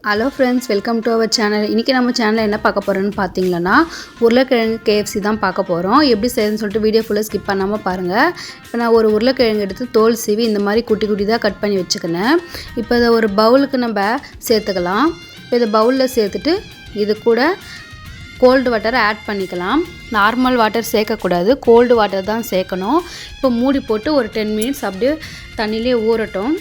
Hello friends, welcome to our channel. இன்றைக்கி நம்ம சேனலில் என்ன பார்க்க போகிறோன்னு பார்த்தீங்கன்னா, உருளைக்கிழங்கு KFC தான் பார்க்க போகிறோம். எப்படி செய்யுதுன்னு சொல்லிட்டு வீடியோ ஃபுல்லாக ஸ்கிப் பண்ணாமல் பாருங்கள். இப்போ நான் ஒரு உருளைக்கிழங்கு எடுத்து தோல் சீவி இந்த மாதிரி குட்டி குட்டி தான் கட் பண்ணி வச்சுக்கினேன். இப்போ இதை ஒரு பவுலுக்கு நம்ம சேர்த்துக்கலாம். இப்போ இதை பவுலில் சேர்த்துட்டு இது கூட கோல்டு வாட்டர் ஆட் பண்ணிக்கலாம். நார்மல் வாட்டர் சேர்க்கக்கூடாது, கோல்டு வாட்டர் தான் சேர்க்கணும். இப்போ மூடி போட்டு ஒரு 10 மினிட்ஸ் அப்படியே தண்ணியிலே ஊறட்டும்.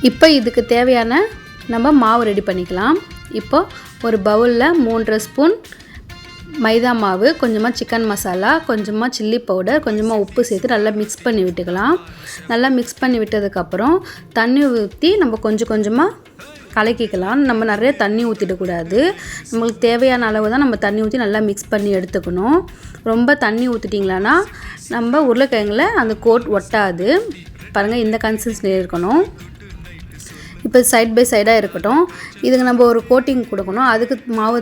இப்போ இதுக்கு தேவையான நம்ம மாவு ரெடி பண்ணிக்கலாம். இப்போ ஒரு பவுலில் 3.5 ஸ்பூன் மைதா மாவு, கொஞ்சமாக சிக்கன் மசாலா, கொஞ்சமாக சில்லி பவுடர், கொஞ்சமாக உப்பு சேர்த்து நல்லா மிக்ஸ் பண்ணி விட்டுக்கலாம். நல்லா மிக்ஸ் பண்ணி விட்டதுக்கப்புறம் தண்ணி ஊற்றி நம்ம கொஞ்சம் கொஞ்சமாக கலக்கிக்கலாம். நம்ம நிறைய தண்ணி ஊற்றிடக்கூடாது. நம்மளுக்கு தேவையான அளவு தான் நம்ம தண்ணி ஊற்றி நல்லா மிக்ஸ் பண்ணி எடுத்துக்கணும். ரொம்ப தண்ணி ஊற்றிட்டிங்களான்னா நம்ம உருளைக்கிழங்குல அந்த கோட் ஒட்டாது. பாருங்கள், இந்த கன்சிஸ்டன்சி இருக்கணும். இப்போ சைட் பை சைடாக இருக்கட்டும். இதுக்கு நம்ம ஒரு கோட்டிங் கொடுக்கணும். அதுக்கு மாவு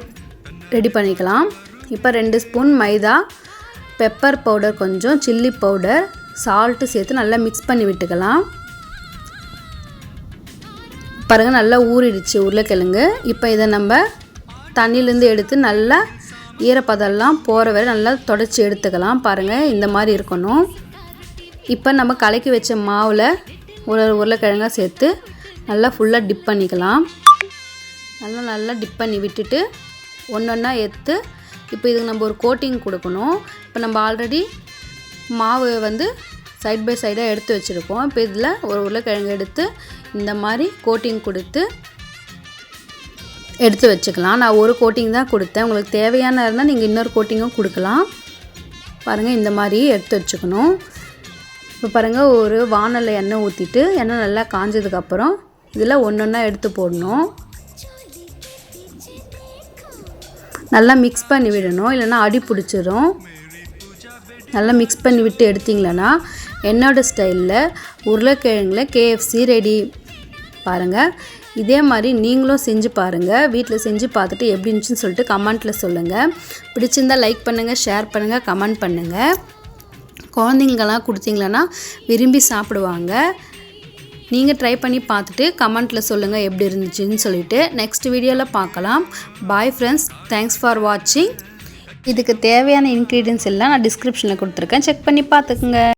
ரெடி பண்ணிக்கலாம். இப்போ 2 ஸ்பூன் மைதா, பெப்பர் பவுடர், கொஞ்சம் சில்லி பவுடர், சால்ட்டு சேர்த்து நல்லா மிக்ஸ் பண்ணி விட்டுக்கலாம். பாருங்கள், நல்லா ஊறிடுச்சு உருளைக்கிழங்கு. இப்போ இதை நம்ம தண்ணியிலேருந்து எடுத்து நல்லா ஈரப்பதெல்லாம் போகிற வரை நல்லா தொடச்சி எடுத்துக்கலாம். பாருங்கள், இந்த மாதிரி இருக்கணும். இப்போ நம்ம கலக்கி வச்ச மாவில் ஒரு உருளைக்கிழங்காக சேர்த்து நல்லா ஃபுல்லாக டிப் பண்ணிக்கலாம். நல்லா டிப் பண்ணி விட்டுட்டு ஒன்றா எடுத்து இப்போ இதுக்கு நம்ம ஒரு கோட்டிங் கொடுக்கணும். இப்போ நம்ம ஆல்ரெடி மாவு சைட் பை சைடாக எடுத்து வச்சுருக்கோம். இப்போ இதில் ஒரு உருளைக்கிழங்கு எடுத்து இந்த மாதிரி கோட்டிங் கொடுத்து எடுத்து வச்சுக்கலாம். நான் ஒரு கோட்டிங் தான் கொடுத்தேன். உங்களுக்கு தேவையான இருந்தால் நீங்கள் இன்னொரு கோட்டிங்கும் கொடுக்கலாம். பாருங்கள், இந்த மாதிரி எடுத்து வச்சுக்கணும். இப்போ பாருங்கள், ஒரு வானலில் எண்ணெய் ஊற்றிட்டு எண்ணெய் நல்லா காஞ்சதுக்கப்புறம் இதில் ஒன்றா எடுத்து போடணும். நல்லா மிக்ஸ் பண்ணி விடணும், இல்லைன்னா அடி பிடிச்சிரும். நல்லா மிக்ஸ் பண்ணி விட்டு எடுத்திங்களன்னா என்னோடய ஸ்டைலில் உருளைக்கிழங்குல KFC ரெடி. பாருங்கள், இதே மாதிரி நீங்களும் செஞ்சு பாருங்கள். வீட்டில் செஞ்சு பார்த்துட்டு எப்படி இருந்துச்சுன்னு சொல்லிட்டு கமெண்ட்டில் சொல்லுங்கள். பிடிச்சிருந்தால் லைக் பண்ணுங்கள், ஷேர் பண்ணுங்கள், கமெண்ட் பண்ணுங்கள். குழந்தைங்களுக்கெல்லாம் கொடுத்தீங்களன்னா விரும்பி சாப்பிடுவாங்க. நீங்கள் ட்ரை பண்ணி பார்த்துட்டு கமெண்ட்டில் சொல்லுங்கள் எப்படி இருந்துச்சுன்னு சொல்லிட்டு. நெக்ஸ்ட் வீடியோவில் பார்க்கலாம். பாய் ஃப்ரெண்ட்ஸ், தேங்க்ஸ் ஃபார் வாட்சிங். இதுக்கு தேவையான இன்க்ரீடியன்ஸ் எல்லாம் நான் டிஸ்கிரிப்ஷனில் கொடுத்துருக்கேன், செக் பண்ணி பார்த்துக்குங்க.